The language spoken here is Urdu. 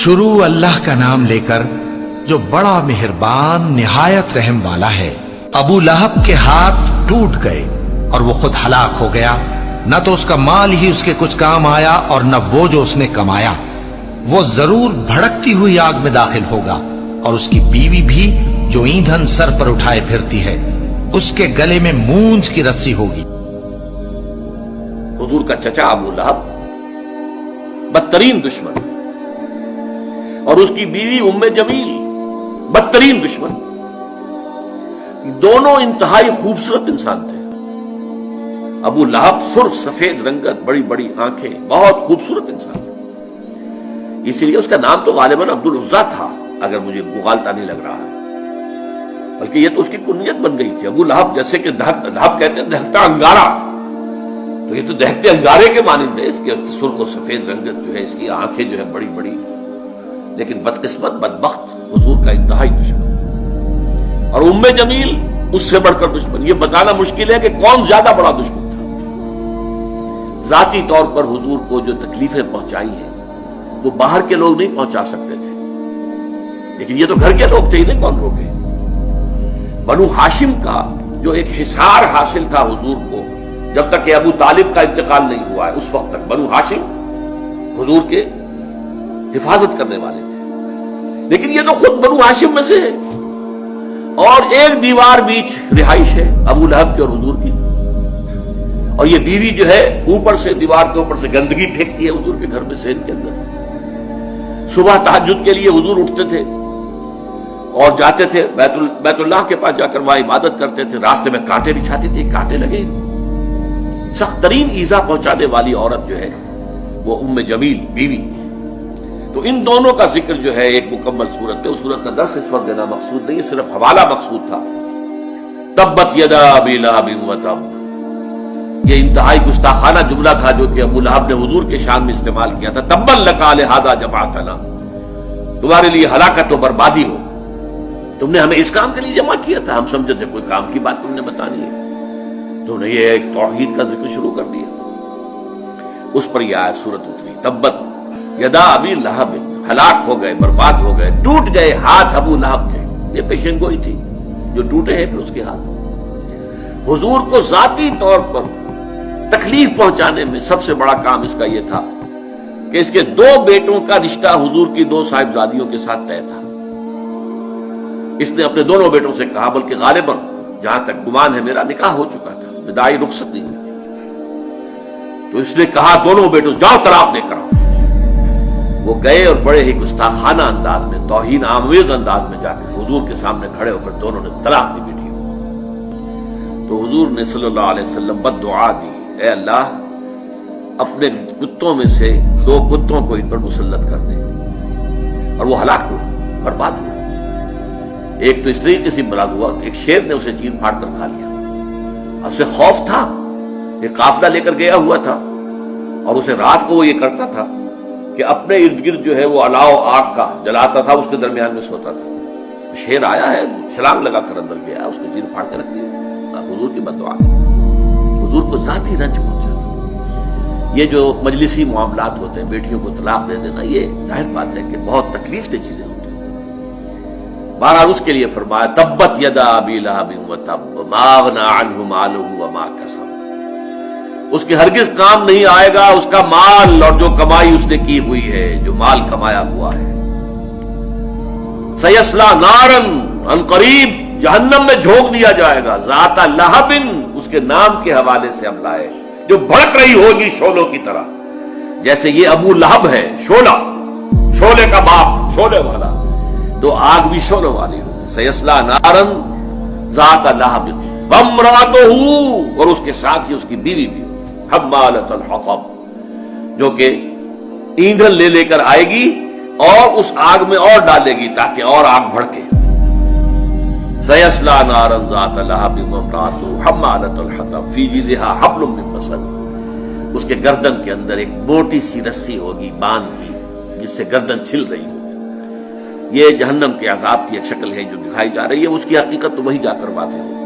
شروع اللہ کا نام لے کر جو بڑا مہربان نہایت رحم والا ہے۔ ابو لہب کے ہاتھ ٹوٹ گئے اور وہ خود ہلاک ہو گیا، نہ تو اس کا مال ہی اس کے کچھ کام آیا اور نہ وہ جو اس نے کمایا۔ وہ ضرور بھڑکتی ہوئی آگ میں داخل ہوگا، اور اس کی بیوی بھی جو ایندھن سر پر اٹھائے پھرتی ہے، اس کے گلے میں مونج کی رسی ہوگی۔ حضور کا چچا ابو لہب بدترین دشمن، اور اس کی بیوی ام جمیل بدترین دشمن، دونوں انتہائی خوبصورت انسان تھے۔ ابو لہب سرخ سفید رنگت، بڑی بڑی آنکھیں، بہت خوبصورت انسان تھا، اسی لیے اس کا نام تو غالباً عبد العزا تھا، اگر مجھے مغالطہ نہیں لگ رہا ہے، بلکہ یہ تو اس کی کنیت بن گئی تھی۔ ابو لہب جیسے کہ لہب کہتے ہیں دہکتا انگارہ، تو یہ تو دہتے انگارے کے مانند ہے، اس کی سرخ و سفید رنگت جو ہے، اس کی آنکھیں جو ہے بڑی بڑی، لیکن بدقسمت بدبخت حضور کا انتہائی دشمن، اور ام جمیل اس سے بڑھ کر دشمن۔ یہ بتانا مشکل ہے کہ کون زیادہ بڑا دشمن تھا۔ ذاتی طور پر حضور کو جو تکلیفیں پہنچائی ہیں وہ باہر کے لوگ نہیں پہنچا سکتے تھے، لیکن یہ تو گھر کے لوگ تھے، انہیں کون روکے۔ بنو ہاشم کا جو ایک حصار حاصل تھا حضور کو، جب تک کہ ابو طالب کا انتقال نہیں ہوا ہے، اس وقت تک بنو ہاشم حضور کے حفاظت کرنے والے تھے، لیکن یہ تو خود بنو ہاشم میں سے ہے، اور ایک دیوار بیچ رہائش ہے ابو لہب کی اور حضور کی، اور یہ بیوی جو ہے اوپر سے دیوار کے اوپر سے گندگی پھینکتی ہے حضور کے گھر میں صحن کے اندر۔ صبح تہجد کے لیے حضور اٹھتے تھے اور جاتے تھے بیت اللہ کے پاس، جا کر وہاں عبادت کرتے تھے، راستے میں کانٹے بچھاتی تھی، کانٹے لگے۔ سخت ترین ایذا پہنچانے والی عورت جو ہے وہ ام جمیل بیوی۔ تو ان دونوں کا ذکر جو ہے ایک مکمل صورت میں، اس صورت کا درس اس وقت دینا مقصود نہیں ہے، صرف حوالہ مقصود تھا۔ تبت یدا ابی لہب وتب، یہ انتہائی گستاخانہ جملہ تھا جو کہ ابو لہب نے حضور کے شان میں استعمال کیا تھا۔ تبا لک لہذا جمعتنا، تمہارے لیے ہلاکت و بربادی ہو، تم نے ہمیں اس کام کے لیے جمع کیا تھا، ہم سمجھے تھے کوئی کام کی بات تم نے بتانی ہے، تم نے یہ ایک توحید کا ذکر شروع کر دیا۔ اس پر یہ آیت سورت اتری، تبت یدا ابی لہب، ہلاک ہو گئے، برباد ہو گئے، ٹوٹ گئے ہاتھ ابو لہب کے۔ یہ پیشن گوئی تھی، جو ٹوٹے ہیں پھر اس کے ہاتھ۔ حضور کو ذاتی طور پر تکلیف پہنچانے میں سب سے بڑا کام اس کا یہ تھا کہ اس کے دو بیٹوں کا رشتہ حضور کی دو صاحبزادیوں کے ساتھ طے تھا۔ اس نے اپنے دونوں بیٹوں سے کہا، بلکہ غالباً جہاں تک گمان ہے میرا نکاح ہو چکا تھا، وداعی رخصت نہیں ہوئی تھی، تو اس نے کہا دونوں بیٹوں جاؤ طلاق دے کر آؤ۔ وہ گئے اور بڑے ہی گستاخانہ انداز میں، توہین آمیز انداز میں جا کر حضور کے سامنے کھڑے ہو کر دونوں نے طلاق دی بیٹی۔ تو حضور نے صلی اللہ علیہ وسلم بد دعا دی، اے اللہ اپنے کتوں میں سے دو کتوں کو ان پر مسلط کر دے، اور وہ ہلاک ہوئے، برباد ہوئے۔ ایک تو اس طریقے سے برباد ہوا کہ ایک شیر نے اسے چیر پھاڑ کر کھا لیا، اسے خوف تھا، ایک قافلہ لے کر گیا ہوا تھا، اور اسے رات کو وہ یہ کرتا تھا کہ اپنے ارد گرد جو ہے وہ الاؤ آگ کا جلاتا تھا، اس کے درمیان میں سوتا تھا۔ شیر آیا ہے، چھلانگ لگا کر اندر گیا، اس کو چیر پھاڑ کے رکھ دیا۔ حضور کی بد دعا تھی، حضور کو ذاتی رنج پہنچا۔ یہ جو مجلسی معاملات ہوتے ہیں، بیٹیوں کو طلاق دے دینا، یہ ظاہر بات ہے کہ بہت تکلیف دہ چیزیں ہوتی ہیں۔ بہرحال اس کے لیے فرمایا تبت یدا ابی لہب وتب ما اغنی عنہ مالہ وما کسب، اس کے ہرگز کام نہیں آئے گا اس کا مال اور جو کمائی اس نے کی ہوئی ہے، جو مال کمایا ہوا ہے۔ سیصلی نارا، ان قریب جہنم میں جھونک دیا جائے گا، ذات لہب، اس کے نام کے حوالے سے ہم لائے، جو بھڑک رہی ہوگی شعلوں کی طرح، جیسے یہ ابو لہب ہے شعلہ، شعلے کا باپ، شعلے والا، تو آگ بھی شعلوں والی ہوگی۔ سیصلی نارا ذات لہب وامرأتہ، اور اس کے ساتھ ہی اس کی بیوی بھی حمالۃ الحطب، جو کہ ایندھن لے لے کر آئے گی اور اس آگ میں اور ڈالے گی تاکہ اور آگ بھڑکے۔ سیصلی نارا ذات لہب وامرأتہ حمالۃ الحطب فی جیدہا حبل من مسد، اس کے گردن کے اندر ایک موٹی سی رسی ہوگی باندھ کی، جس سے گردن چھل رہی ہوگی۔ یہ جہنم کے عذاب کی ایک شکل ہے جو دکھائی جا رہی ہے، اس کی حقیقت تو وہی جا کر واضح ہوگی۔